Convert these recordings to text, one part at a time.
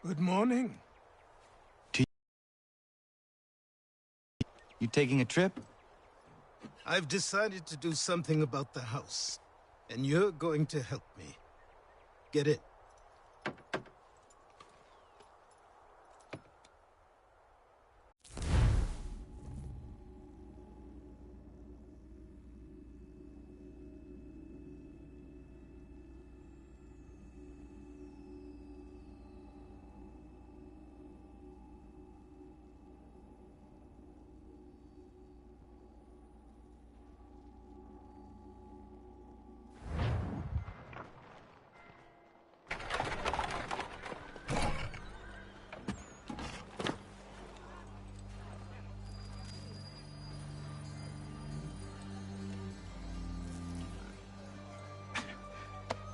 Good morning. You taking a trip? I've decided to do something about the house, and you're going to help me. Get it?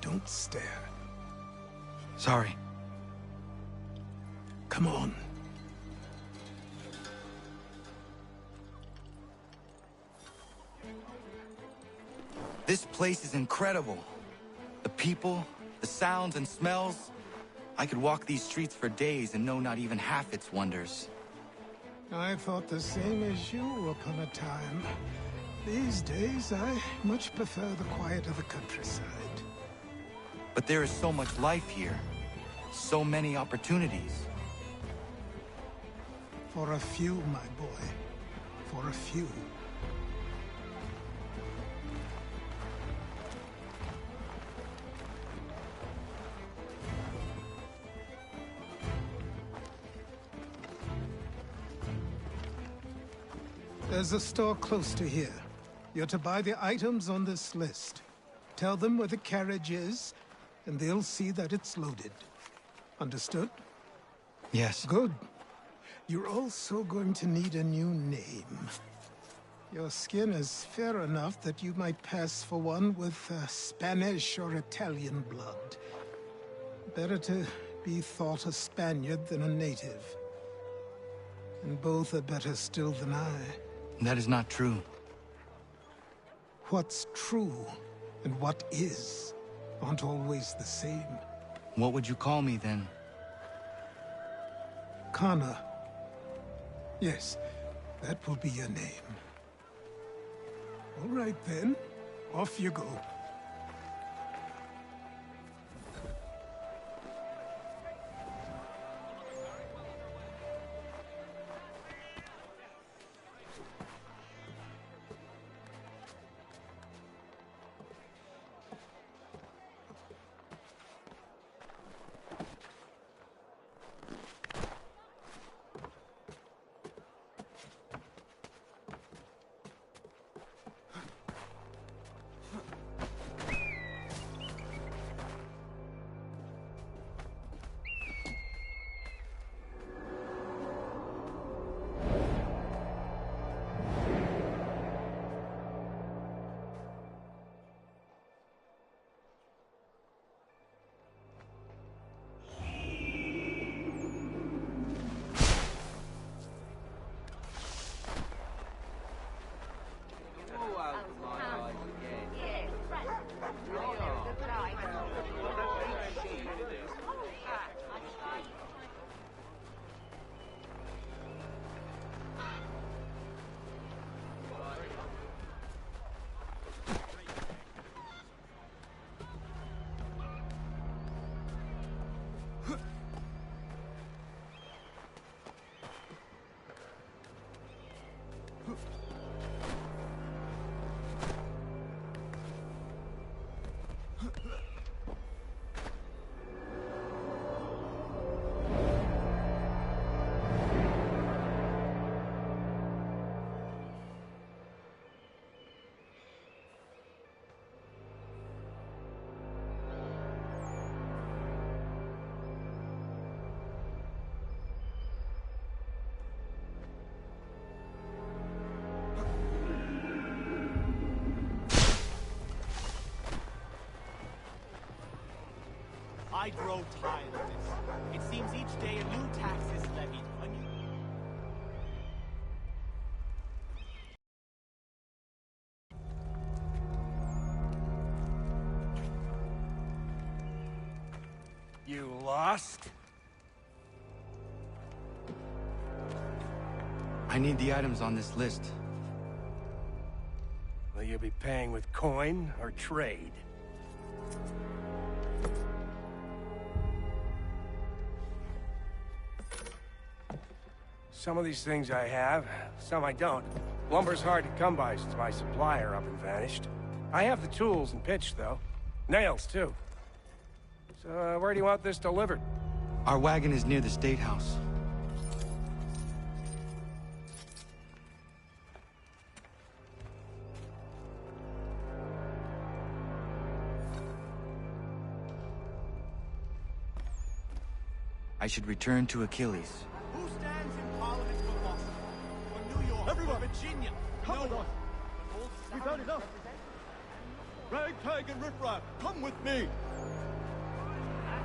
Don't stare. Sorry. Come on. This place is incredible. The people, the sounds and smells. I could walk these streets for days and know not even half its wonders. I thought the same as you upon a time. These days, I much prefer the quiet of the countryside. But there is so much life here. So many opportunities. For a few, my boy. For a few. There's a store close to here. You're to buy the items on this list. Tell them where the carriage is, and they'll see that it's loaded. Understood? Yes. Good. You're also going to need a new name. Your skin is fair enough that you might pass for one with Spanish or Italian blood. Better to be thought a Spaniard than a native. And both are better still than I. That is not true. What's true and what is aren't always the same. What would you call me then? Kana. Yes, that will be your name. All right then, off you go. I grow tired of this. It seems each day a new tax is levied. You lost? I need the items on this list. Will you be paying with coin or trade? Some of these things I have, some I don't. Lumber's hard to come by since my supplier up and vanished. I have the tools and pitch, though. Nails, too. So, where do you want this delivered? Our wagon is near the State House. I should return to Achilles. Who stands in Parliament for Boston? For New York? Everyone! For Virginia? Come No on! one. We've had enough! Ragtag and riffraff, come with me!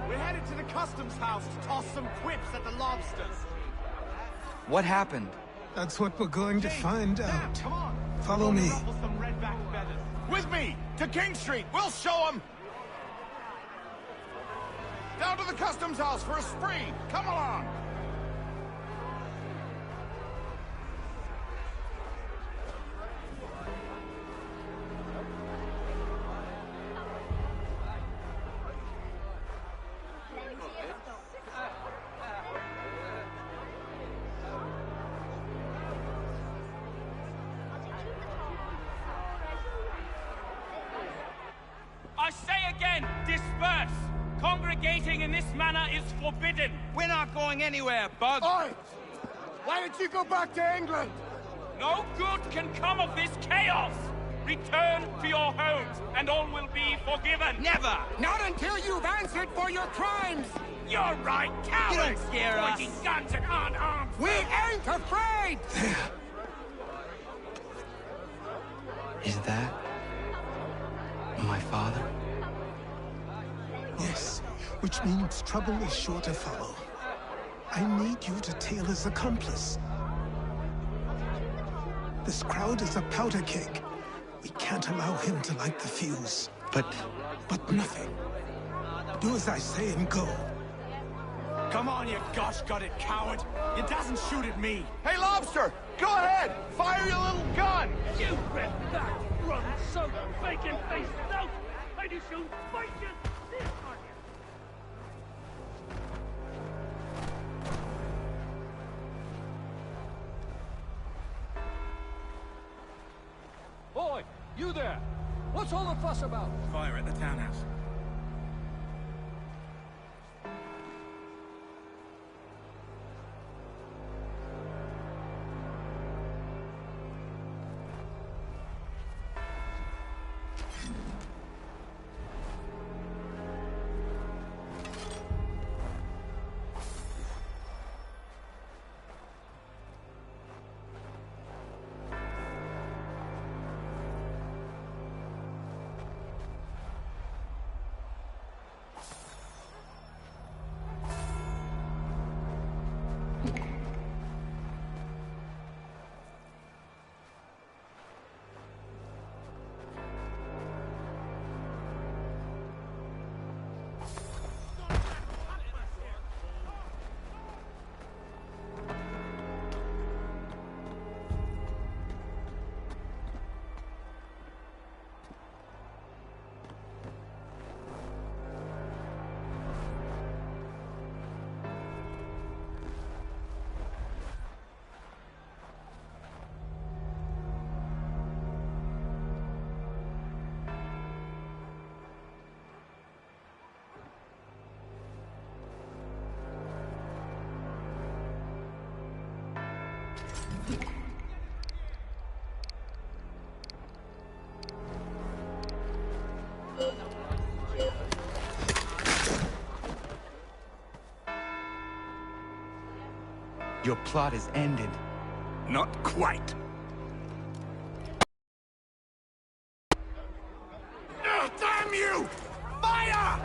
We're headed to the customs house to toss some quips at the lobsters. What happened? That's what we're going to find Sam, out. come on. Follow me. Ruffle some redback feathers. With me! To King Street! We'll show them! Down to the customs house for a spree! Come along! I say again, disperse! Congregating in this manner is forbidden! We're not going anywhere, Bug! Oi! Why did you go back to England? No good can come of this chaos! Return to your homes, and all will be forgiven! Never! Not until you've answered for your crimes! You're right, cowards! You don't scare us. Pointing guns and unarmed! We ain't afraid! Is that my father? Yes, which means trouble is sure to follow. I need you to tail his accomplice. This crowd is a powder keg. We can't allow him to light the fuse. But But nothing. Do as I say and go. Come on, you gosh-gutted coward. You doesn't shoot at me. Hey, Lobster! Go ahead! Fire your little gun! You red back, rum soaked, bacon-faced lout! I do soon fight you! Boy, you there! What's all the fuss about? Fire at the townhouse. your plot is ended. Not quite. Damn you! Fire!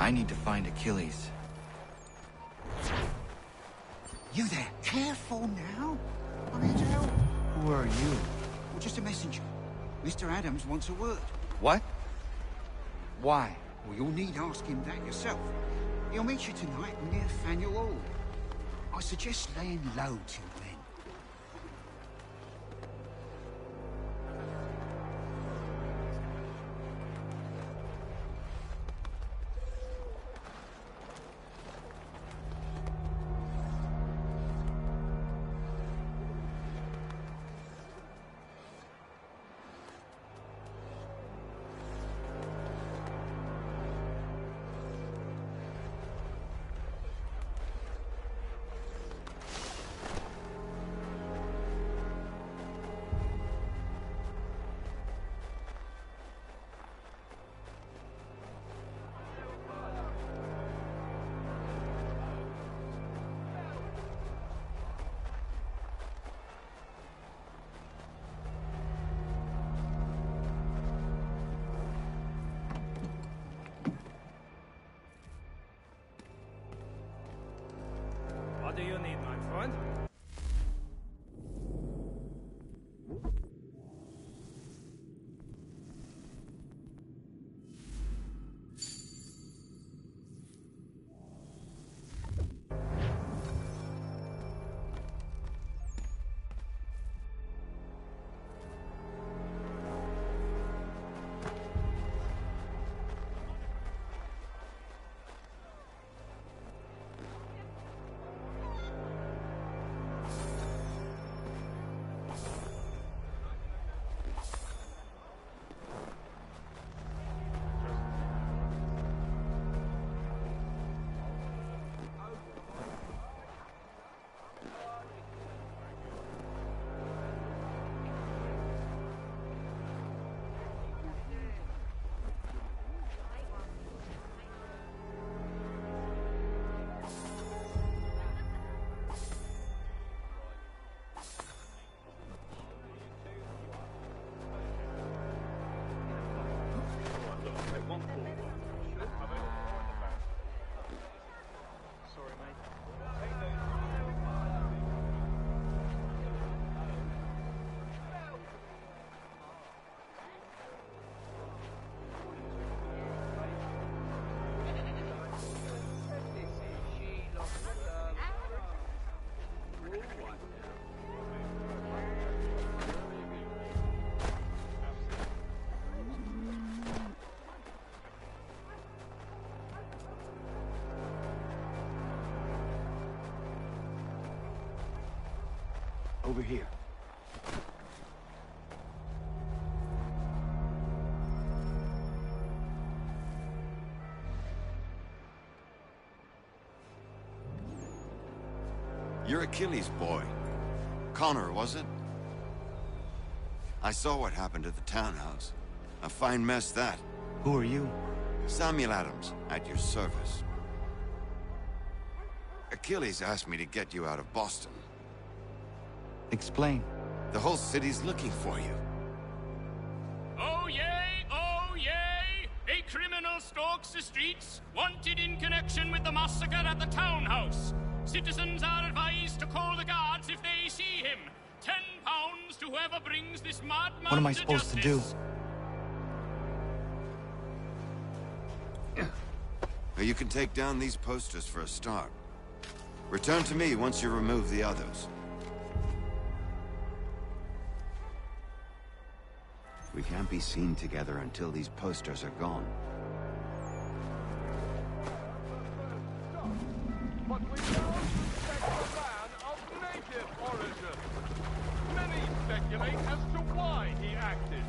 I need to find Achilles. You there? Careful now. I'm here to help. Who are you? Well, just a messenger. Mr. Adams wants a word. What? Why? Well, you'll need ask him that yourself. He'll meet you tonight near Faneuil Hall. I suggest laying low till then. What do you need, my friend? Over here. You're Achilles' boy. Connor, was it? I saw what happened at the townhouse. A fine mess, that. Who are you? Samuel Adams, at your service. Achilles asked me to get you out of Boston. Explain. The whole city's looking for you. Oh yay, oh yay! A criminal stalks the streets, wanted in connection with the massacre at the townhouse. Citizens are advised to call the guards if they see him. £10 to whoever brings this madman What am I supposed to do? You can take down these posters for a start. Return to me once you remove the others. We can't be seen together until these posters are gone. But we now suspect a man of native origin. Many speculate as to why he acted.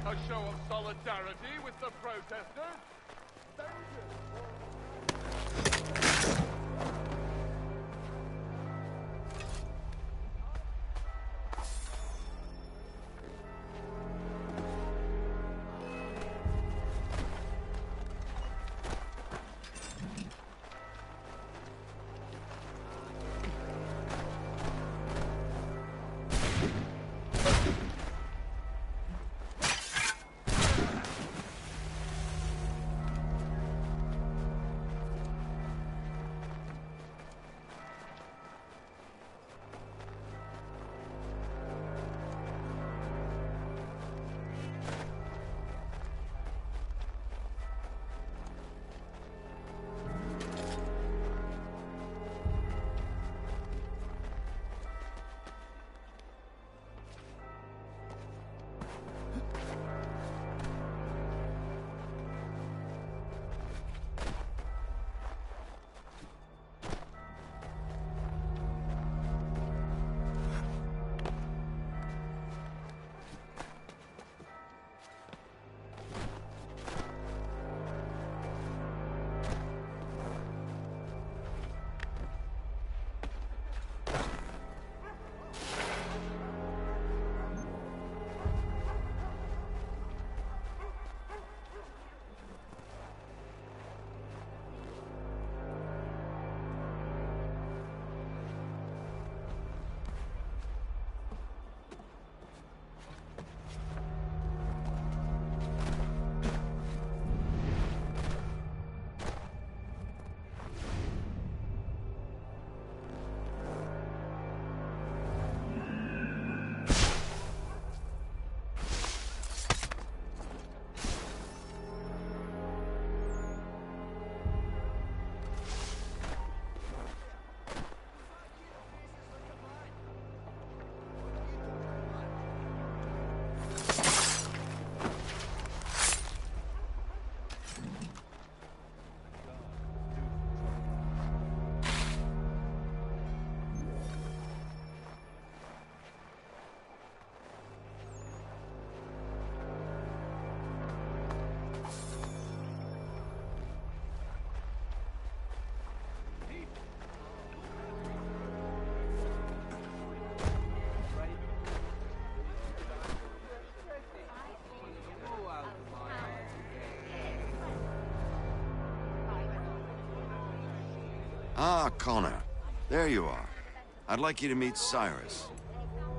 A show of solidarity with the protesters? Ah, Connor. There you are. I'd like you to meet Cyrus.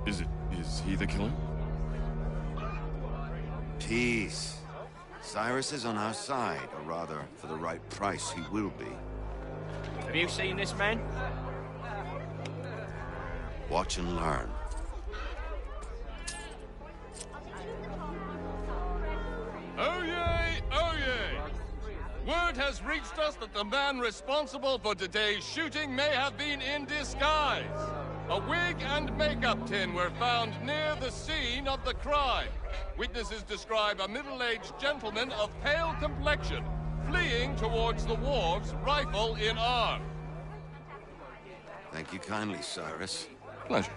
Is he the killer? Peace. Cyrus is on our side, or rather, for the right price, he will be. Have you seen this man? Watch and learn. Oh yay, oh yay! Word has reached us that the man responsible for today's shooting may have been in disguise. A wig and makeup tin were found near the scene of the crime. Witnesses describe a middle-aged gentleman of pale complexion fleeing towards the wharves, rifle in arm. Thank you kindly, Cyrus. Pleasure.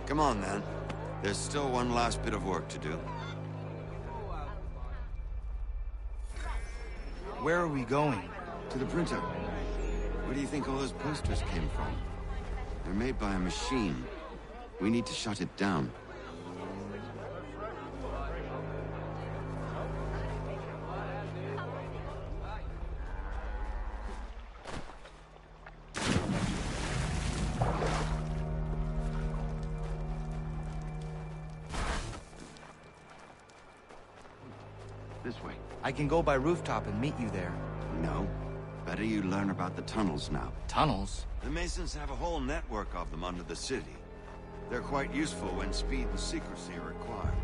Come on, then. There's still one last bit of work to do. Where are we going? To the printer. Where do you think all those posters came from? They're made by a machine. We need to shut it down. This way. I can go by rooftop and meet you there. No. Better you learn about the tunnels now. Tunnels? The Masons have a whole network of them under the city. They're quite useful when speed and secrecy are required.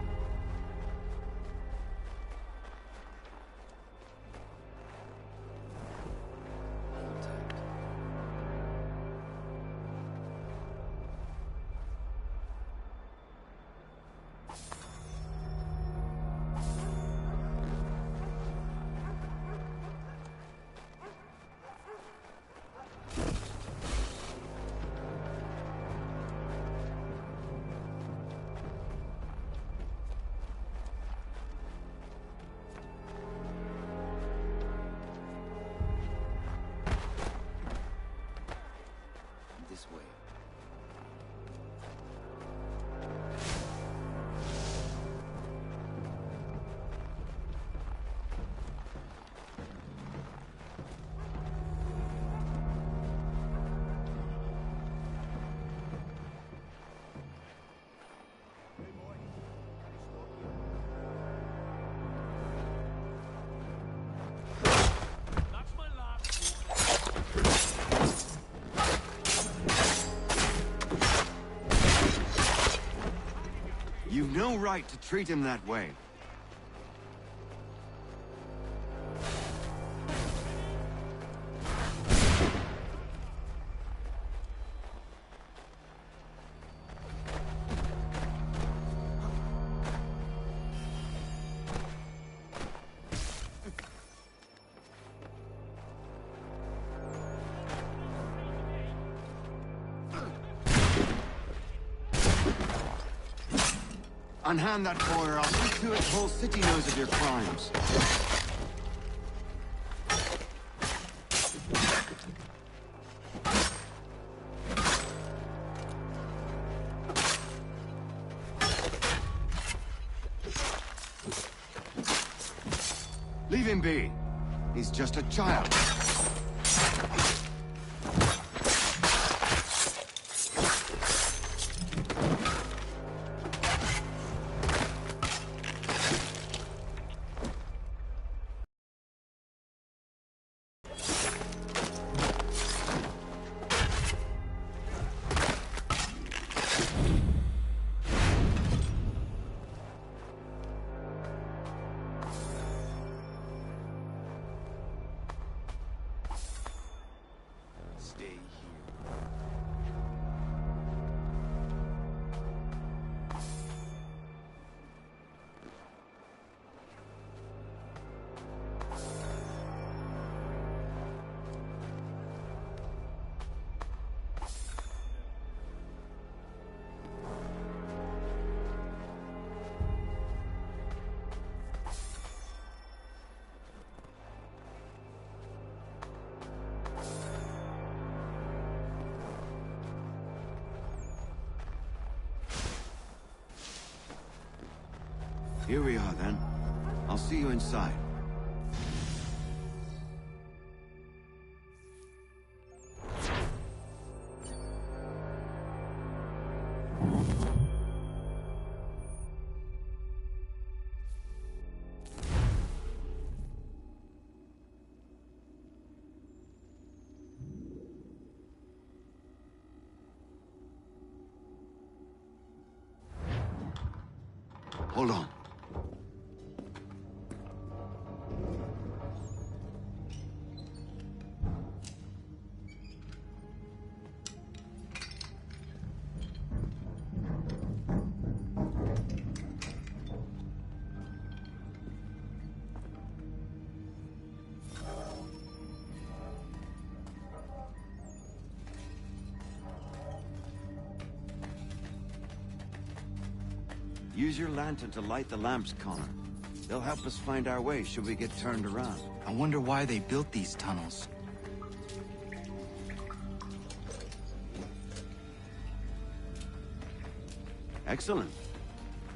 This way. You've no right to treat him that way. Unhand that boy or I'll see to it the whole city knows of your crimes. Leave him be. He's just a child. Stay here. Here we are, then. I'll see you inside. Hold on. Use your lantern to light the lamps, Connor. They'll help us find our way should we get turned around. I wonder why they built these tunnels. Excellent.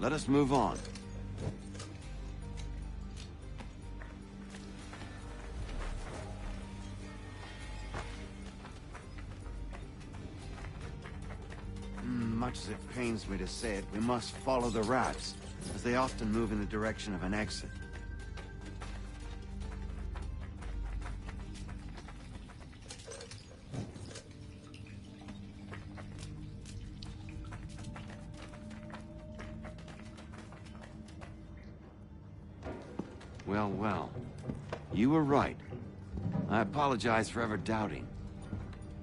Let us move on. Much as it pains me to say it, we must follow the rats, as they often move in the direction of an exit. Well, well. You were right. I apologize for ever doubting.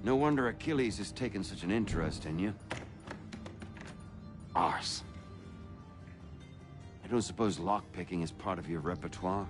No wonder Achilles has taken such an interest in you. Arse. I don't suppose lockpicking is part of your repertoire?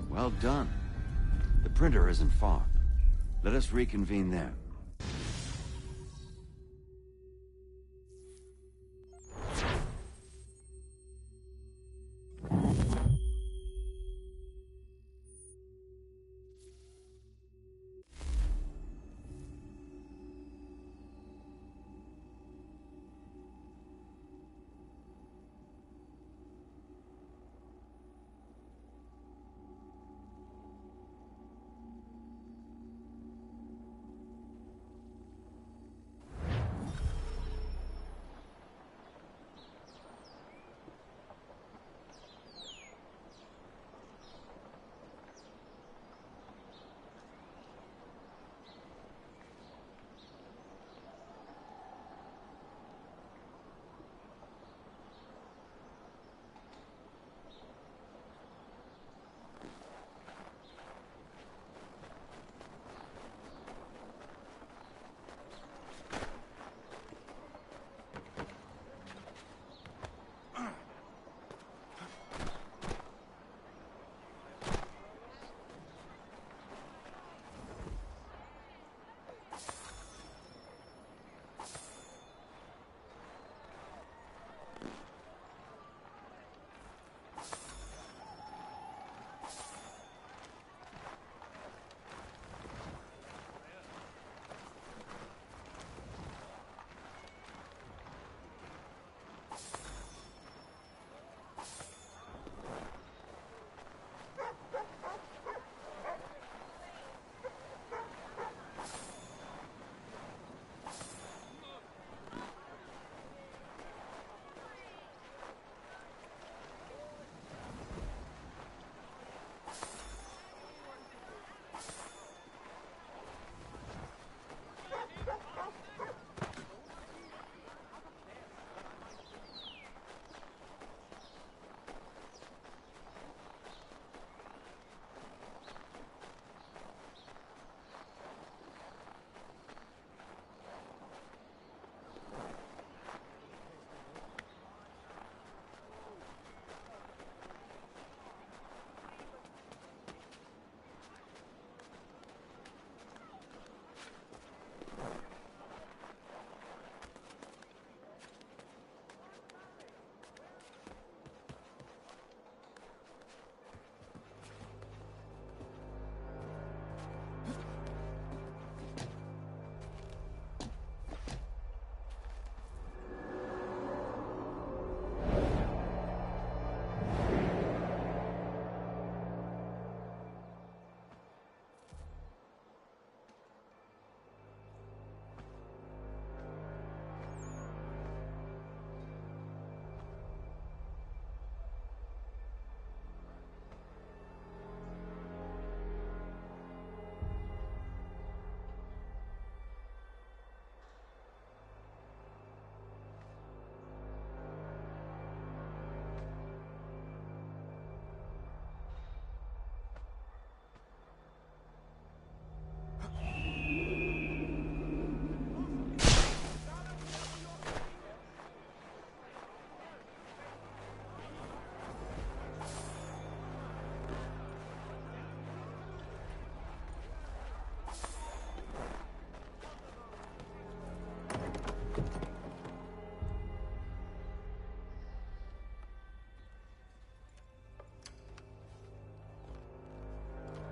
Well done. The printer isn't far. Let us reconvene there.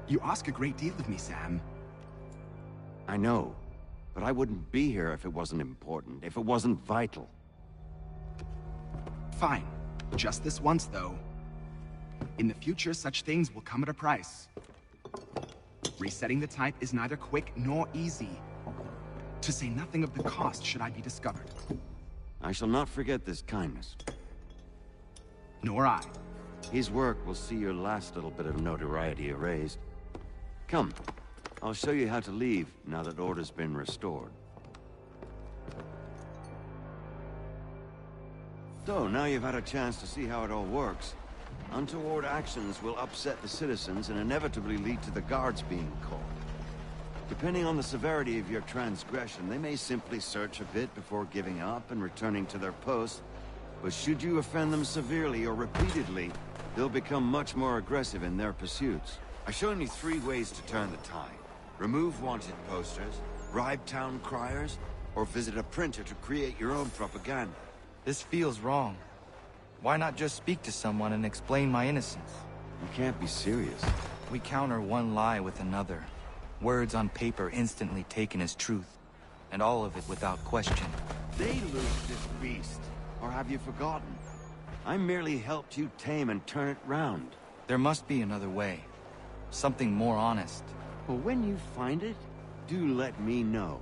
You ask a great deal of me, Sam. I know, but I wouldn't be here if it wasn't important, if it wasn't vital. Fine. Just this once, though. In the future, such things will come at a price. Resetting the type is neither quick nor easy. To say nothing of the cost should I be discovered. I shall not forget this kindness. Nor I. His work will see your last little bit of notoriety erased. Come, I'll show you how to leave now that order's been restored. So, now you've had a chance to see how it all works. Untoward actions will upset the citizens and inevitably lead to the guards being called. Depending on the severity of your transgression, they may simply search a bit before giving up and returning to their posts. But should you offend them severely or repeatedly, they'll become much more aggressive in their pursuits. I've shown you 3 ways to turn the tide. Remove wanted posters, bribe town criers, or visit a printer to create your own propaganda. This feels wrong. Why not just speak to someone and explain my innocence? You can't be serious. We counter one lie with another. Words on paper instantly taken as truth. And all of it without question. They lose this beast. Or have you forgotten? I merely helped you tame and turn it round. There must be another way. Something more honest. Well, when you find it, do let me know.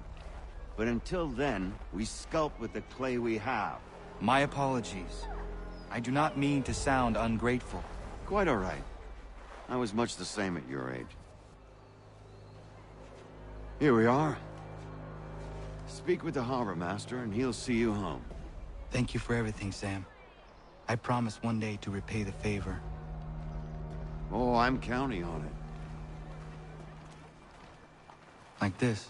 But until then, we sculpt with the clay we have. My apologies. I do not mean to sound ungrateful. Quite all right. I was much the same at your age. Here we are. Speak with the harbor master and he'll see you home. Thank you for everything, Sam. I promise one day to repay the favor. Oh, I'm counting on it. Like this.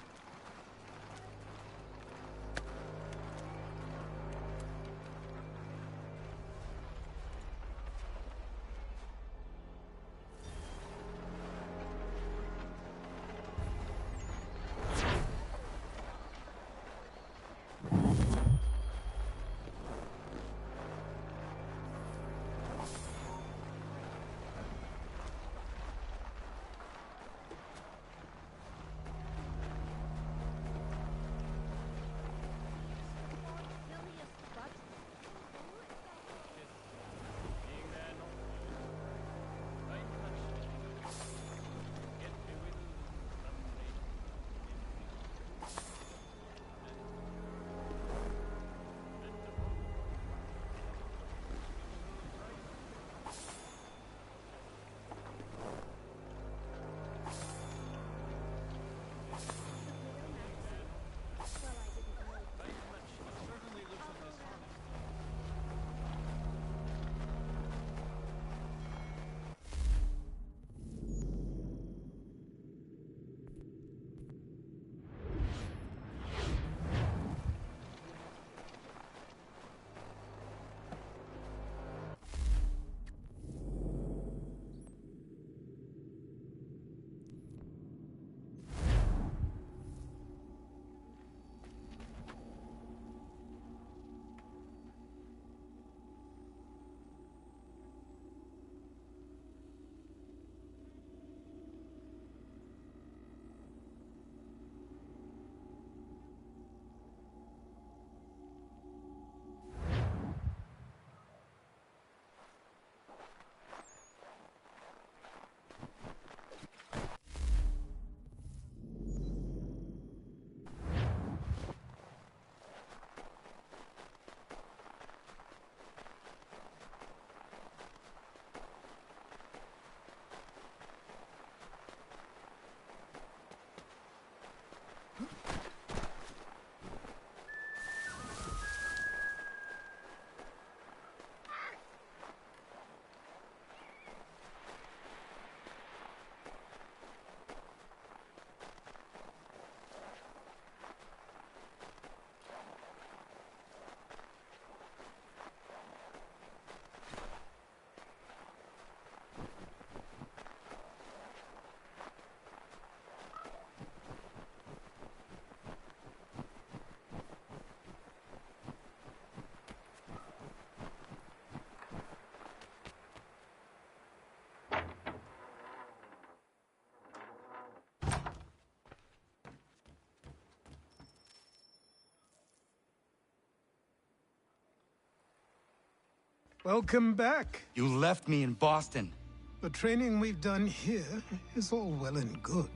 Welcome back. You left me in Boston. The training we've done here is all well and good,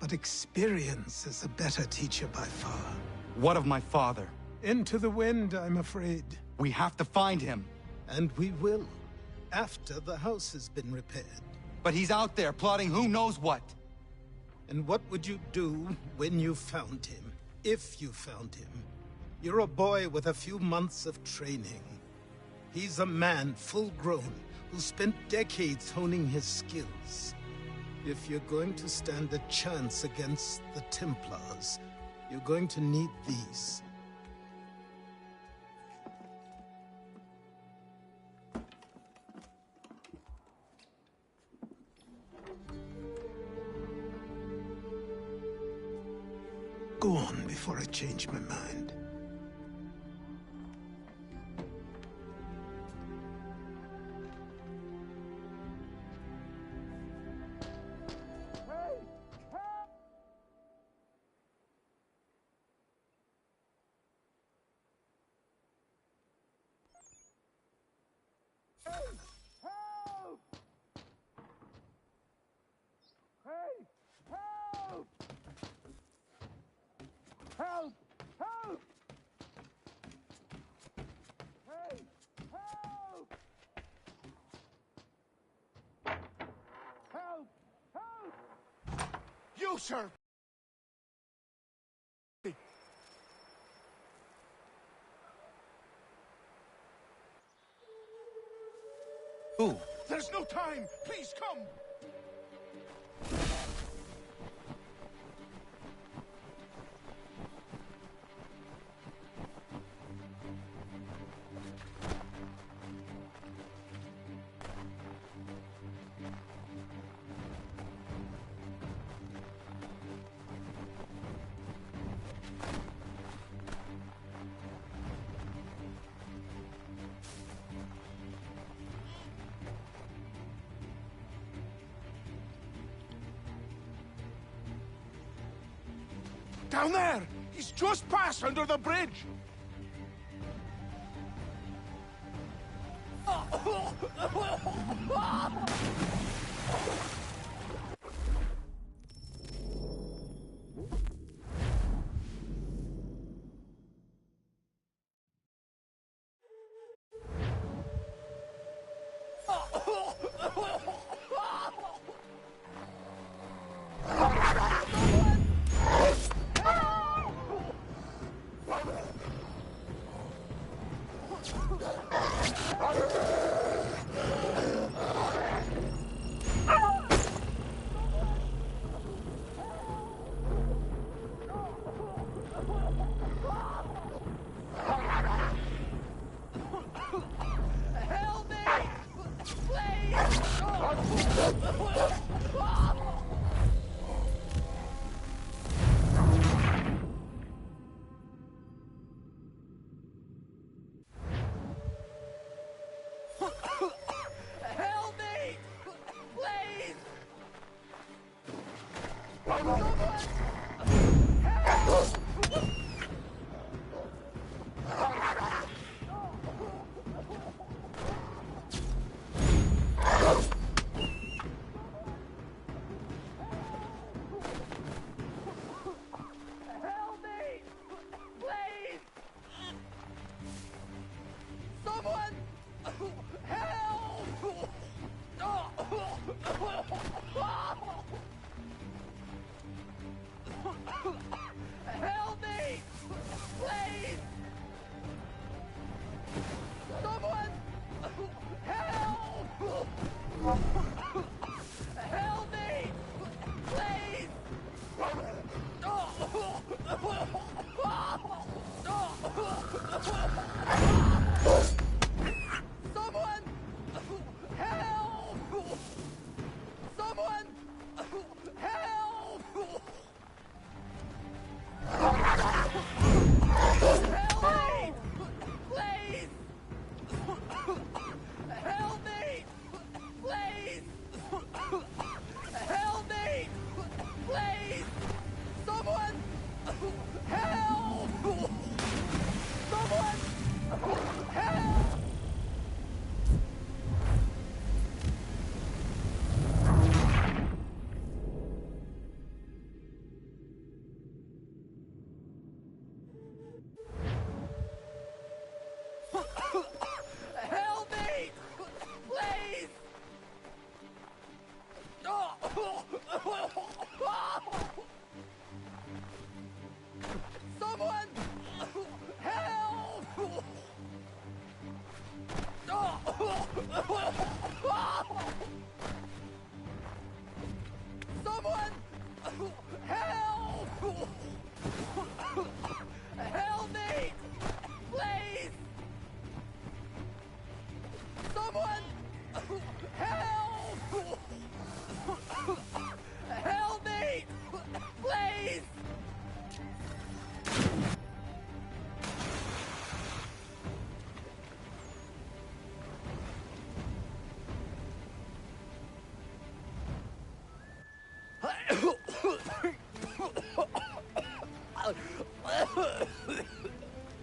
but experience is a better teacher by far. What of my father? Into the wind, I'm afraid. We have to find him. And we will, after the house has been repaired. But he's out there plotting who knows what. And what would you do when you found him? If you found him? You're a boy with a few months of training. He's a man, full-grown, who spent decades honing his skills. If you're going to stand a chance against the Templars, you're going to need these. Go on before I change my mind. Help! Help! Hey! Help! Help! Help! You, sir! Who? There's no time! Please come! Down there! He's just passed under the bridge!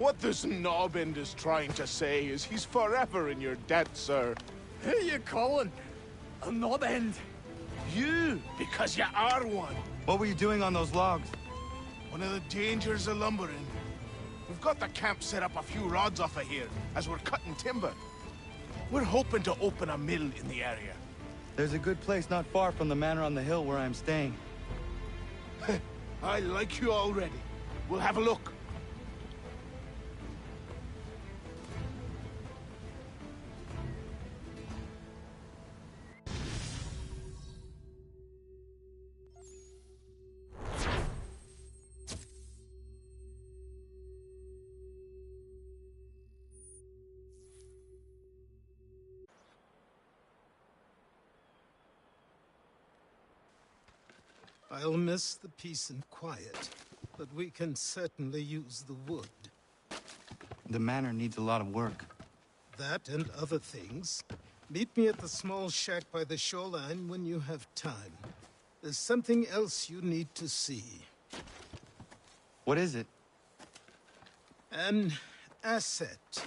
What this knobend is trying to say is he's forever in your debt, sir. Who you calling? A knobend? You, because you are one. What were you doing on those logs? One of the dangers of lumbering. We've got the camp set up a few rods off of here, as we're cutting timber. We're hoping to open a mill in the area. There's a good place not far from the manor on the hill where I'm staying. I like you already. We'll have a look. I'll miss the peace and quiet, but we can certainly use the wood. The manor needs a lot of work. That and other things. Meet me at the small shack by the shoreline when you have time. There's something else you need to see. What is it? An asset.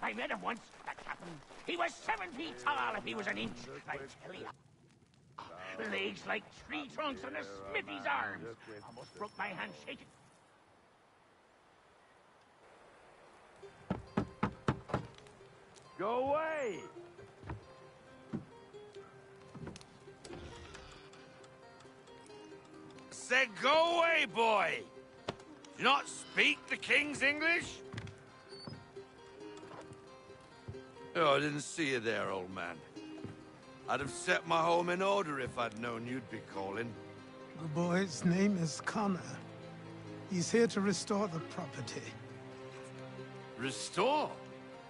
I met him once, that captain. He was 7 feet tall if he was an inch, I tell you. Legs like tree trunks and a smithy's arms. Almost broke my hand shaking. Go away! Said go away, boy! Do you not speak the King's English? Oh, I didn't see you there, old man. I'd have set my home in order if I'd known you'd be calling. The boy's name is Connor. He's here to restore the property. Restore?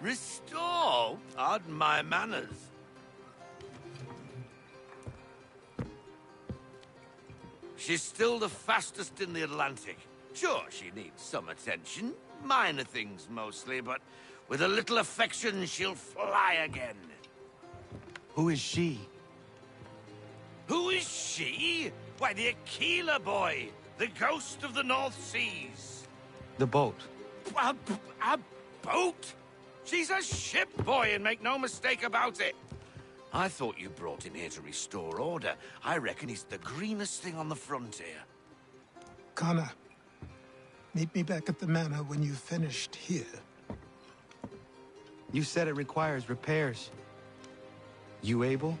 Restore? Pardon my manners. She's still the fastest in the Atlantic. Sure, she needs some attention. Minor things mostly, but with a little affection, she'll fly again. Who is she? Who is she? Why, the Aquila boy, the ghost of the North Seas. The boat. A boat? She's a ship, boy, and make no mistake about it. I thought you brought him here to restore order. I reckon he's the greenest thing on the frontier. Connor, meet me back at the manor when you've finished here. You said it requires repairs. You able?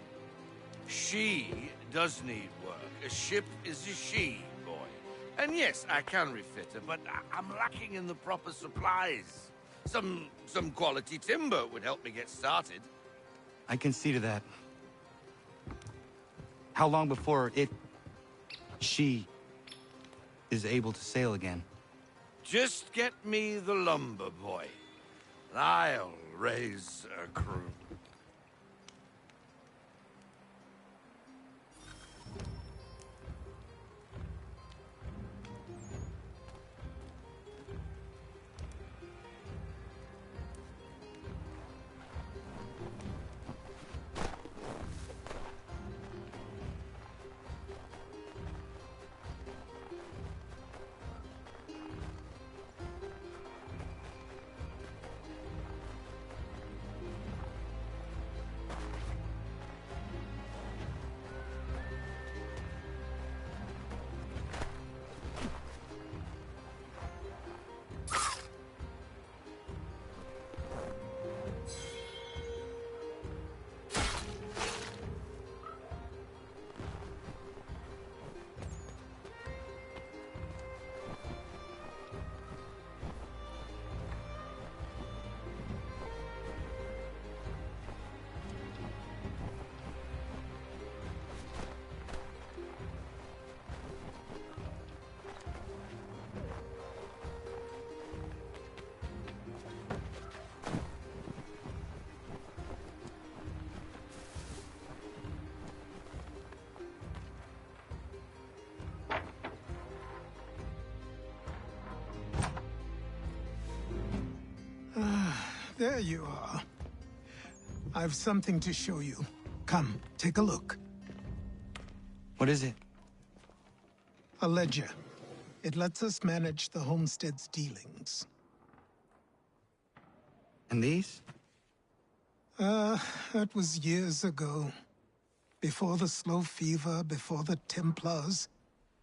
She does need work. A ship is a she, boy. And yes, I can refit her, but I'm lacking in the proper supplies. Some quality timber would help me get started. I can see to that. How long before she is able to sail again? Just get me the lumber, boy. I'll raise a crew. There you are. I've something to show you. Come, take a look. What is it? A ledger. It lets us manage the homestead's dealings. And these? That was years ago. Before the slow fever, before the Templars,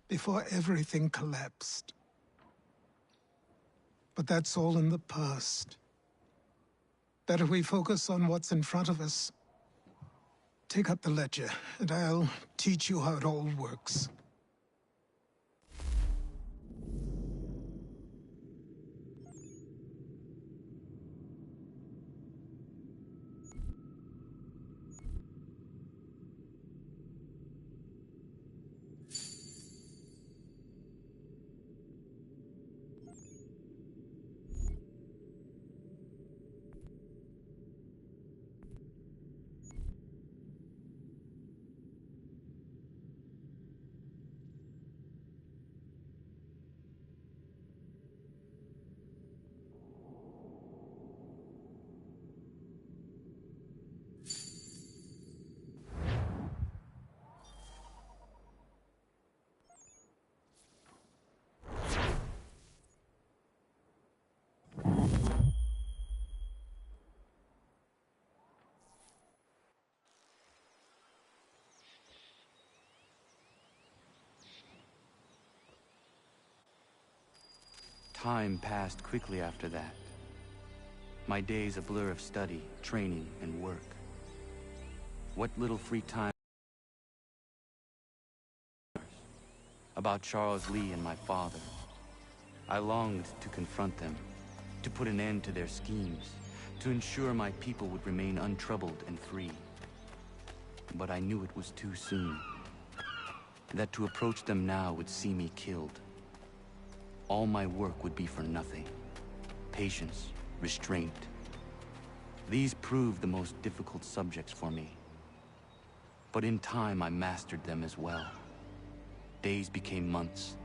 before everything collapsed. But that's all in the past. Better we focus on what's in front of us. Take up the ledger, and I'll teach you how it all works. Time passed quickly after that. My days a blur of study, training, and work. What little free time about Charles Lee and my father. I longed to confront them, to put an end to their schemes, to ensure my people would remain untroubled and free. But I knew it was too soon. That to approach them now would see me killed. All my work would be for nothing. Patience, restraint. These proved the most difficult subjects for me. But in time, I mastered them as well. Days became months,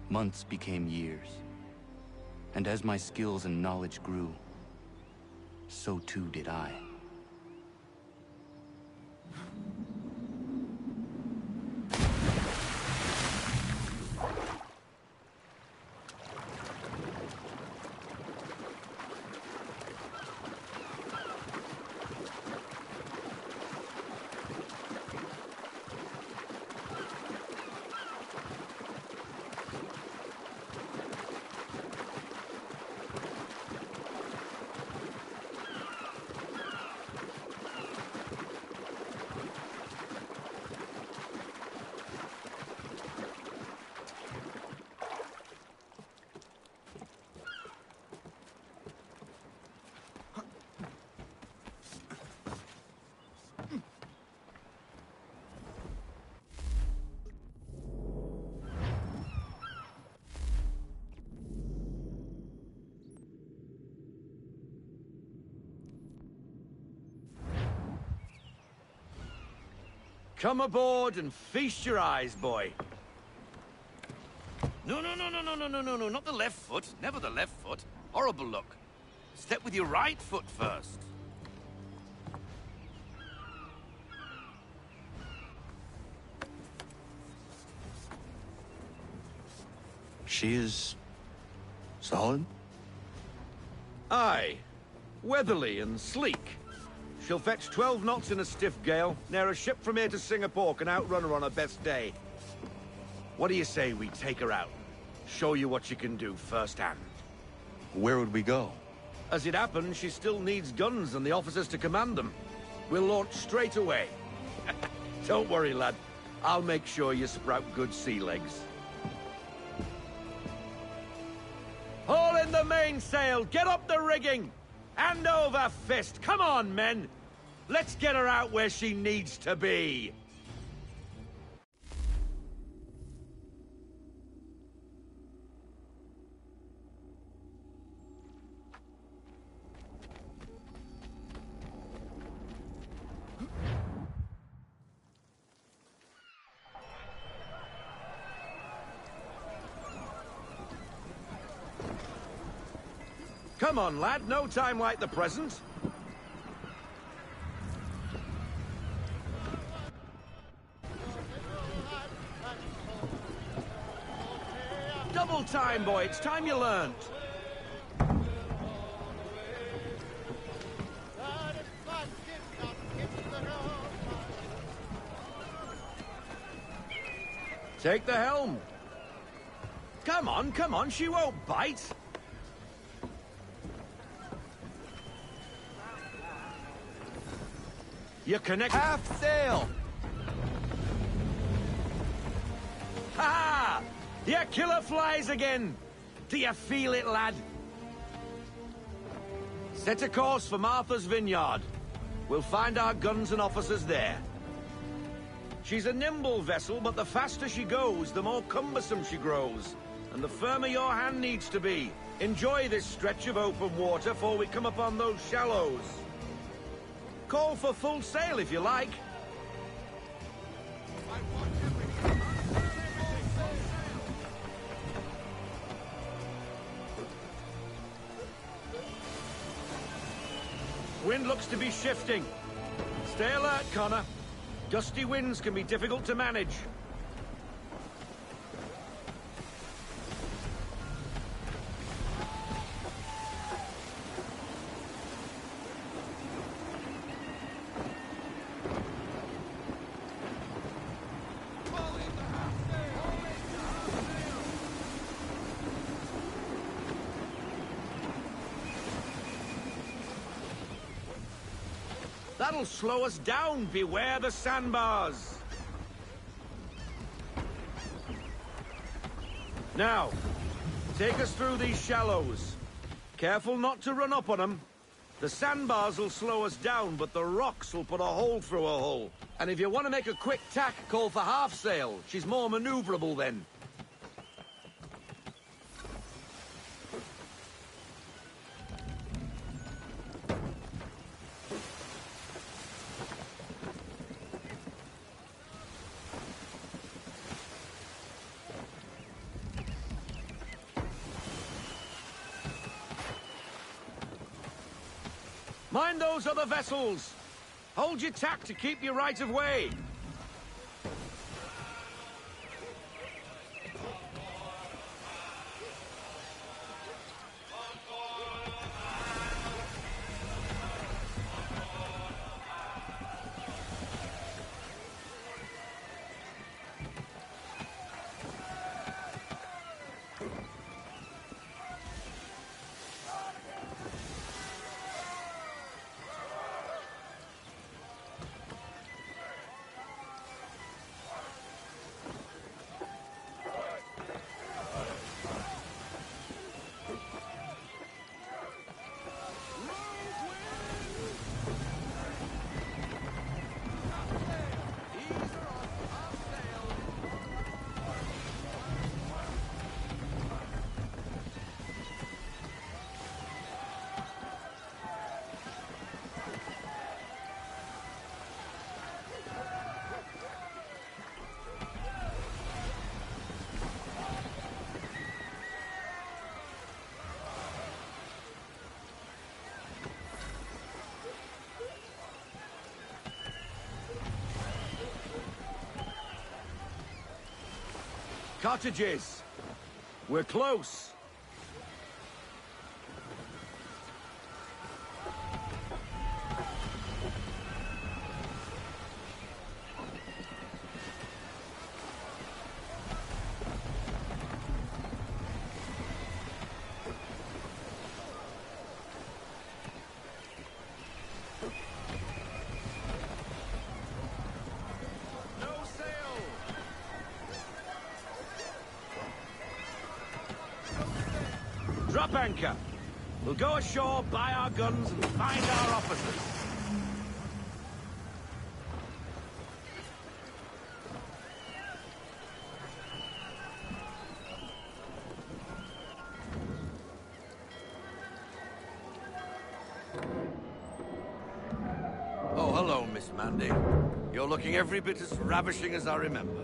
months became years. And as my skills and knowledge grew, so too did I. Come aboard and feast your eyes, boy. No, not the left foot. Never the left foot. Horrible look. Step with your right foot first. She is... solid? Aye. Weatherly and sleek. She'll fetch 12 knots in a stiff gale. Ne'er a ship from here to Singapore can outrun her on her best day. What do you say we take her out? Show you what she can do firsthand. Where would we go? As it happens, she still needs guns and the officers to command them. We'll launch straight away. Don't worry, lad. I'll make sure you sprout good sea legs. Haul in the mainsail! Get up the rigging! Hand over fist! Come on, men! Let's get her out where she needs to be! Come on, lad. No time like the present. Double time, boy. It's time you learned. Take the helm. Come on. She won't bite. You connect... Half sail! Ha! Your killer flies again! Do you feel it, lad? Set a course for Martha's Vineyard. We'll find our guns and officers there. She's a nimble vessel, but the faster she goes, the more cumbersome she grows. And the firmer your hand needs to be. Enjoy this stretch of open water before we come upon those shallows. Call for full sail if you like. Wind looks to be shifting. Stay alert, Connor. Gusty winds can be difficult to manage. That'll slow us down. Beware the sandbars. Now, take us through these shallows. Careful not to run up on them. The sandbars will slow us down, but the rocks will put a hole through a hull. And if you want to make a quick tack, call for half sail. She's more maneuverable then. Mind those other vessels! Hold your tack to keep your right of way! Cottages! We're close! Drop anchor. We'll go ashore, buy our guns, and find our officers. Oh, hello, Miss Mandy. You're looking every bit as ravishing as I remember.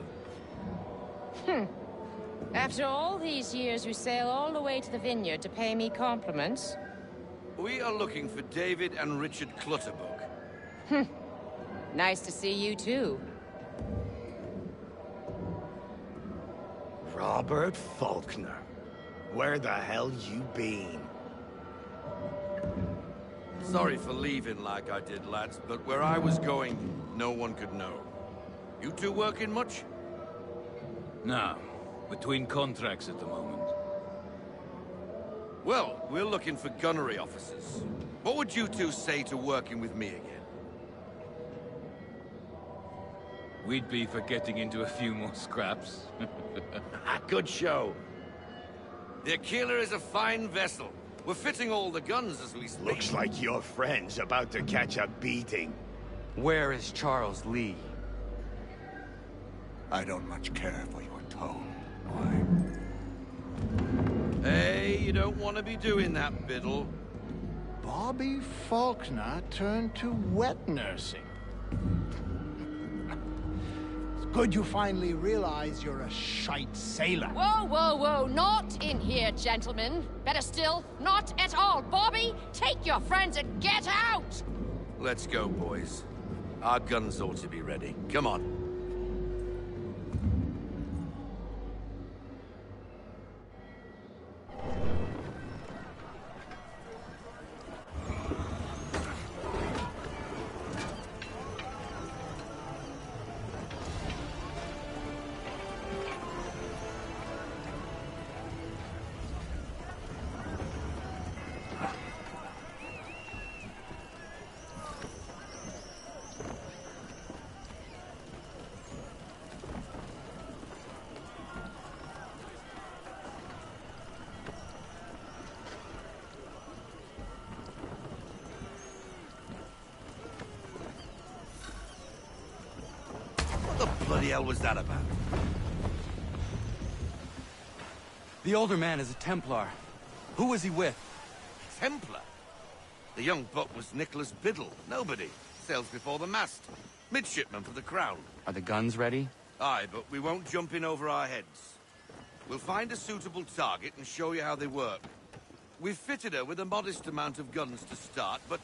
After all these years, you sail all the way to the vineyard to pay me compliments? We are looking for David and Richard Clutterbuck. Nice to see you, too. Robert Faulkner. Where the hell you been? Sorry for leaving like I did, lads, but where I was going, no one could know. You two working much? No. Between contracts at the moment. Well, we're looking for gunnery officers. What would you two say to working with me again? We'd be for getting into a few more scraps. Good show. The Aquila is a fine vessel. We're fitting all the guns as we speak. Looks like your friend's about to catch a beating. Where is Charles Lee? I don't much care for your tone. Hey, you don't want to be doing that, Biddle. Bobby Faulkner turned to wet nursing. It's good you finally realize you're a shite sailor. Whoa, whoa, whoa, not in here, gentlemen. Better still, not at all. Bobby, take your friends and get out! Let's go, boys. Our guns ought to be ready. Come on. bloody hell was that about? The older man is a Templar. Who was he with? Templar? The young buck was Nicholas Biddle. Nobody. Sails before the mast. Midshipman for the Crown. Are the guns ready? Aye, but we won't jump in over our heads. We'll find a suitable target and show you how they work. We've fitted her with a modest amount of guns to start, but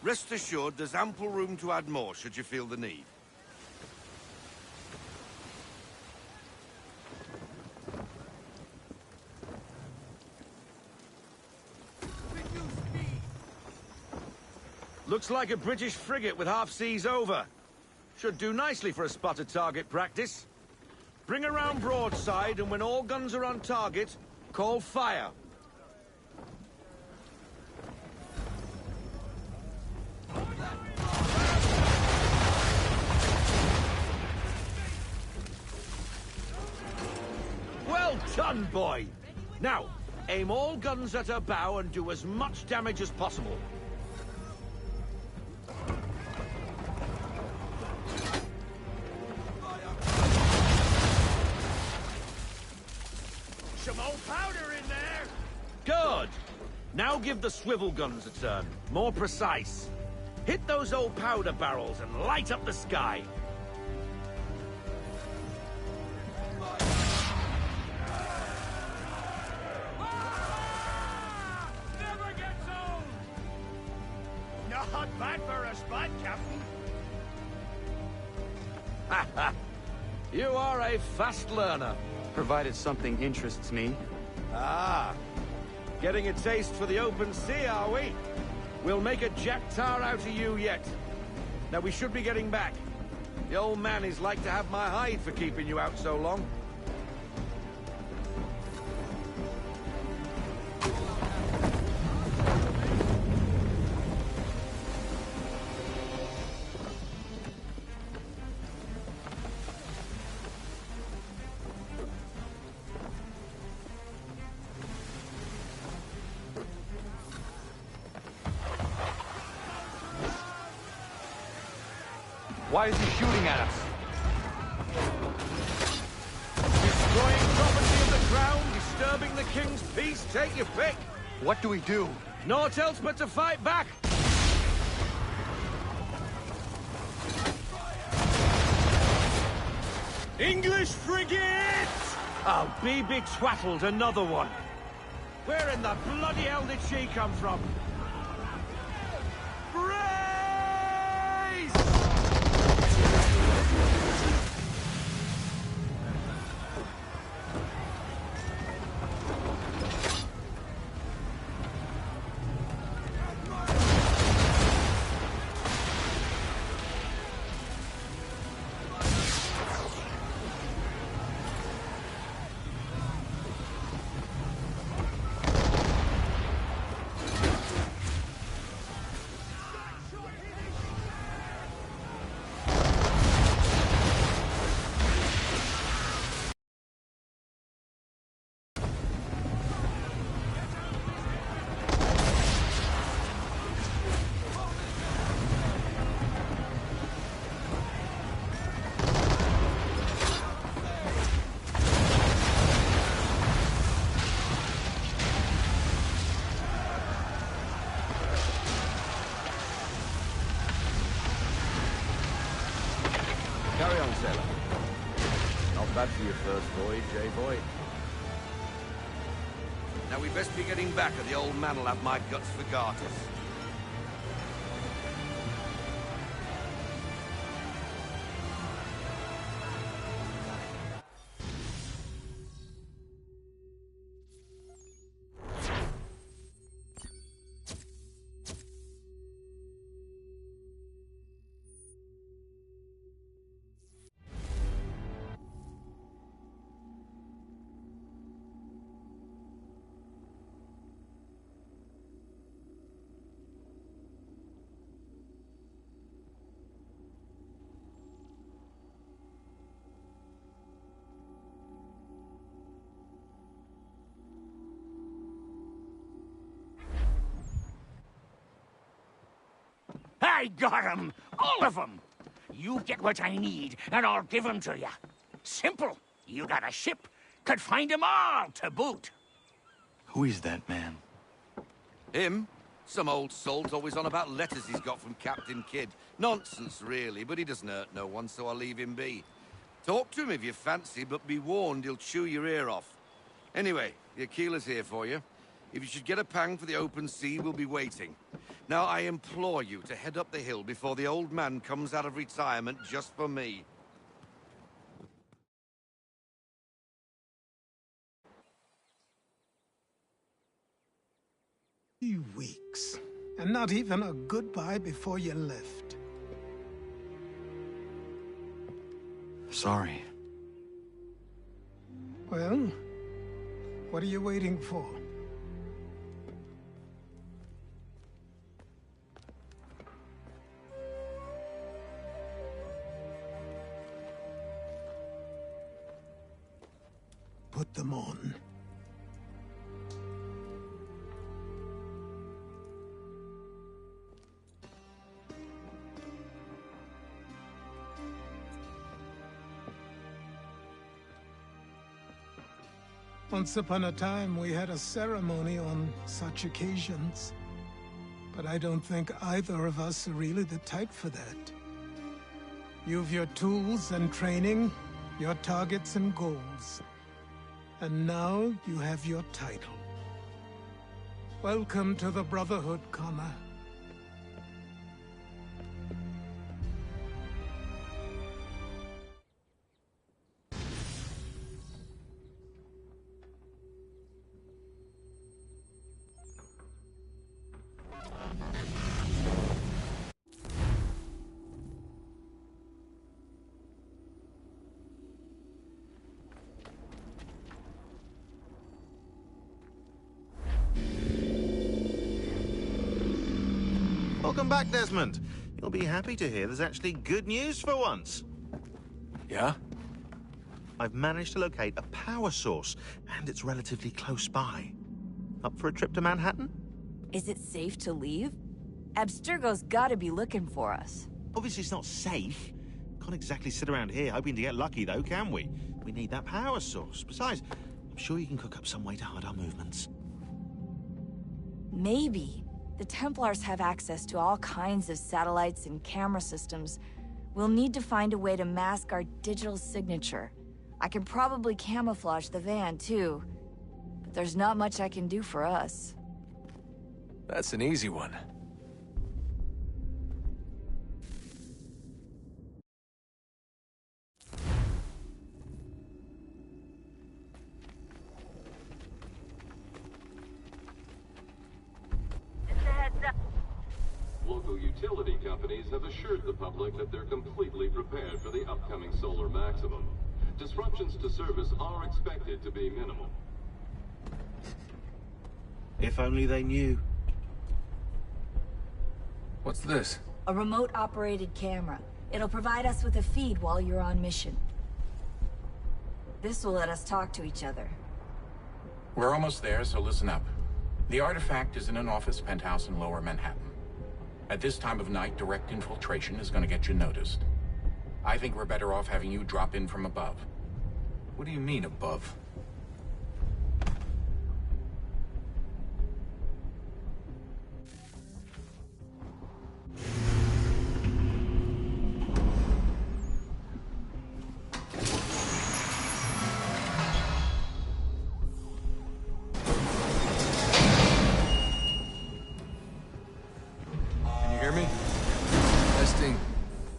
rest assured there's ample room to add more should you feel the need. Looks like a British frigate with half seas over. Should do nicely for a spotted target practice. Bring her round broadside, and when all guns are on target, call fire. Well done, boy! Now, aim all guns at her bow and do as much damage as possible. Some old powder in there! Good! Now give the swivel guns a turn. More precise. Hit those old powder barrels and light up the sky. Never gets old! Not bad for a spot, Captain. Ha ha! You are a fast learner. Provided something interests me. Ah! Getting a taste for the open sea, are we? We'll make a jack tar out of you yet. Now we should be getting back. The old man is like to have my hide for keeping you out so long. Why is he shooting at us? Destroying property of the crown, disturbing the king's peace, take your pick. What do we do? Naught else but to fight back. English frigate! I'll be betwattled, another one. Where in the bloody hell did she come from? Carry on, sailor. Not bad for your first voyage, eh, boy? Now we'd best be getting back, or the old man will have my guts for garters. I got 'em! All of 'em! you get what I need, and I'll give 'em to you. Simple. You got a ship. Could find 'em all to boot. Who is that man? Him? Some old salt always on about letters he's got from Captain Kidd. Nonsense, really, but he doesn't hurt no one, so I'll leave him be. Talk to him if you fancy, but be warned he'll chew your ear off. Anyway, the Aquila's here for you. If you should get a pang for the open sea, we'll be waiting. Now, I implore you to head up the hill before the old man comes out of retirement just for me. 3 weeks, and not even a goodbye before you left. Sorry. Well, what are you waiting for? Put them on. Once upon a time, we had a ceremony on such occasions. But I don't think either of us are really the type for that. You've your tools and training, your targets and goals. And now you have your title. Welcome to the Brotherhood, Connor. Welcome back, Desmond. You'll be happy to hear there's actually good news for once. Yeah? I've managed to locate a power source, and it's relatively close by. Up for a trip to Manhattan? Is it safe to leave? Abstergo's gotta be looking for us. Obviously it's not safe. Can't exactly sit around here hoping to get lucky, though, can we? We need that power source. Besides, I'm sure you can cook up some way to hide our movements. Maybe. The Templars have access to all kinds of satellites and camera systems. We'll need to find a way to mask our digital signature. I can probably camouflage the van, too. But there's not much I can do for us. That's an easy one. Local utility companies have assured the public that they're completely prepared for the upcoming solar maximum. Disruptions to service are expected to be minimal. If only they knew. What's this? A remote-operated camera. It'll provide us with a feed while you're on mission. This will let us talk to each other. We're almost there, so listen up. The artifact is in an office penthouse in Lower Manhattan. At this time of night, direct infiltration is going to get you noticed. I think we're better off having you drop in from above. What do you mean, above?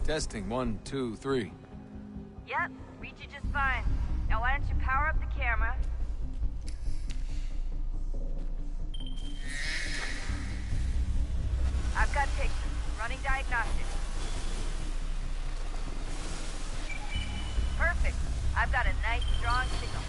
Testing, 1, 2, 3. Yep, reach you just fine. Now why don't you power up the camera? I've got pictures. Running diagnostics. Perfect. I've got a nice, strong signal.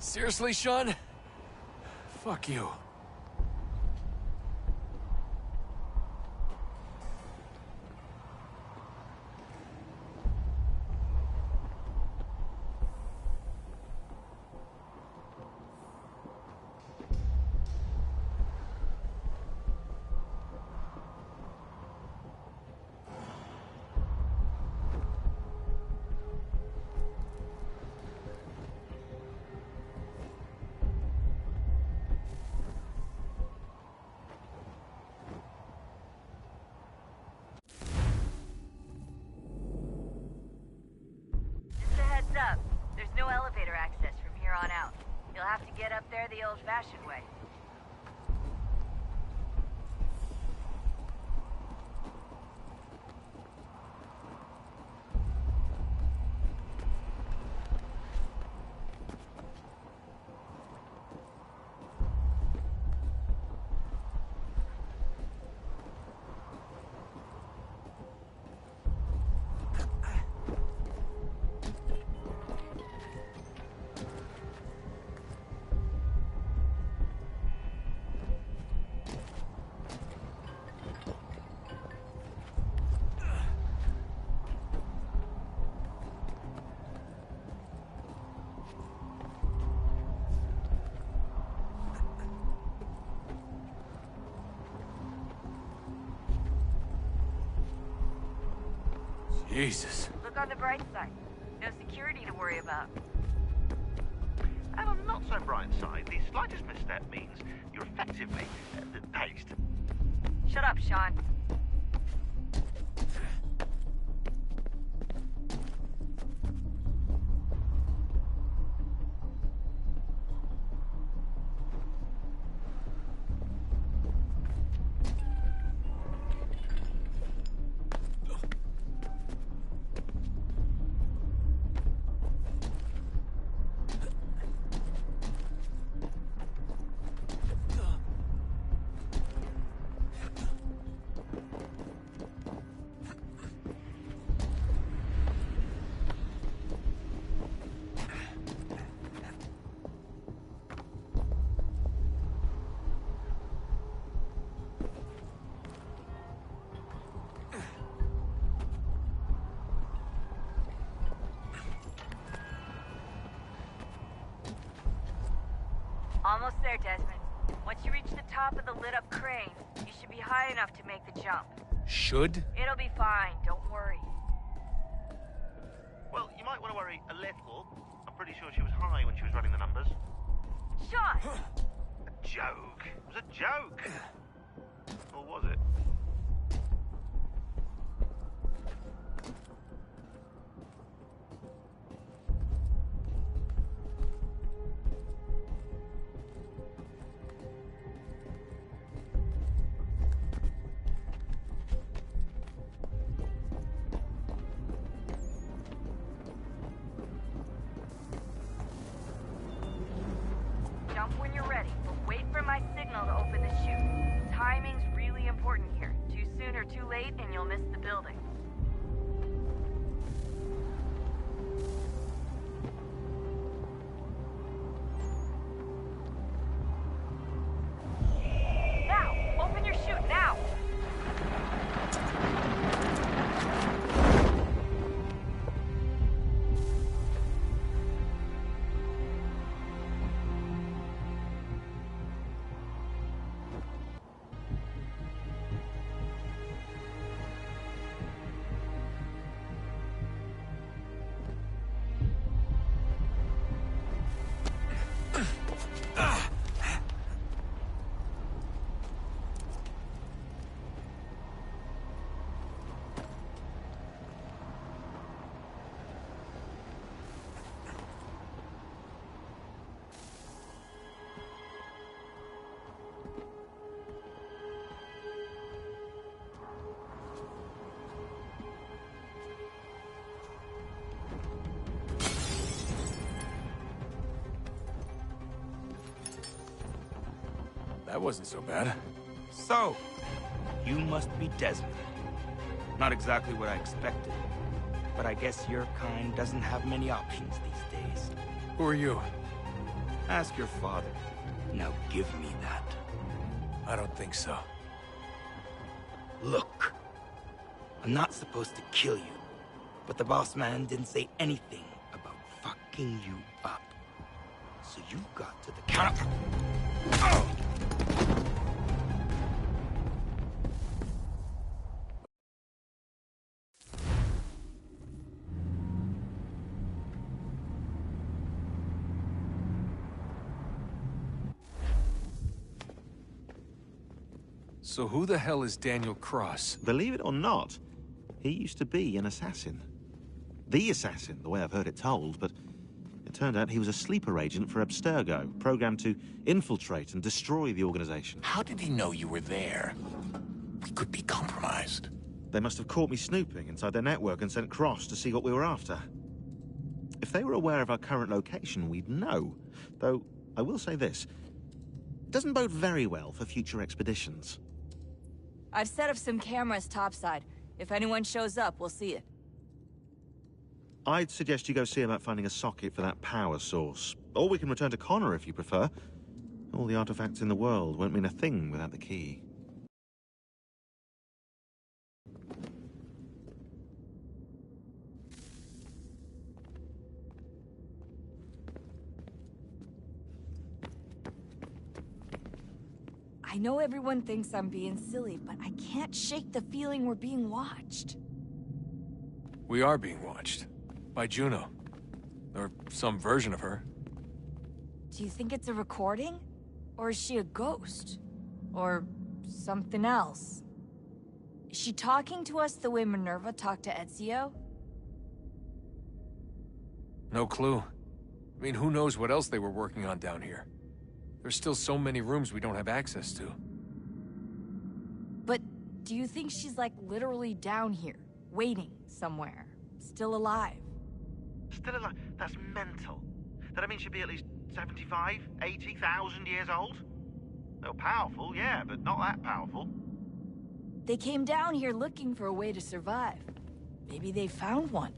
Seriously, Sean? Fuck you. Up. There's no elevator access from here on out. You'll have to get up there the old-fashioned way. Jesus. Look on the bright side. No security to worry about. And on the not so bright side, the slightest misstep means you're effectively paced. Shut up, Sean. Almost there, Desmond. Once you reach the top of the lit-up crane, you should be high enough to make the jump. Should? It'll be fine, don't worry. Well, you might want to worry a little. I'm pretty sure she was high when she was running the numbers. Sean! A joke. It was a joke. Or was it? Jump when you're ready, but wait for my signal to open the chute. Timing's really important here. Too soon or too late, and you'll miss the building. Now! Open your chute, now! That wasn't so bad. So, you must be Desmond. Not exactly what I expected, but I guess your kind doesn't have many options these days. Who are you? Ask your father. Now give me that. I don't think so. Look, I'm not supposed to kill you, but the boss man didn't say anything about fucking you up. So you got to the counter. So who the hell is Daniel Cross? Believe it or not, he used to be an assassin. The assassin, the way I've heard it told, but it turned out he was a sleeper agent for Abstergo, programmed to infiltrate and destroy the organization. How did he know you were there? We could be compromised. They must have caught me snooping inside their network and sent Cross to see what we were after. If they were aware of our current location, we'd know. Though, I will say this. It doesn't bode very well for future expeditions. I've set up some cameras topside. If anyone shows up, we'll see it. I'd suggest you go see about finding a socket for that power source. Or we can return to Connor if you prefer. All the artifacts in the world won't mean a thing without the key. I know everyone thinks I'm being silly, but I can't shake the feeling we're being watched. We are being watched. By Juno. Or some version of her. Do you think it's a recording? Or is she a ghost? Or something else? Is she talking to us the way Minerva talked to Ezio? No clue. I mean, who knows what else they were working on down here? There's still so many rooms we don't have access to. But do you think she's like literally down here, waiting somewhere, still alive? Still alive? That's mental. That means she'd be at least 75, 80,000 years old? Well, powerful, yeah, but not that powerful. They came down here looking for a way to survive. Maybe they found one.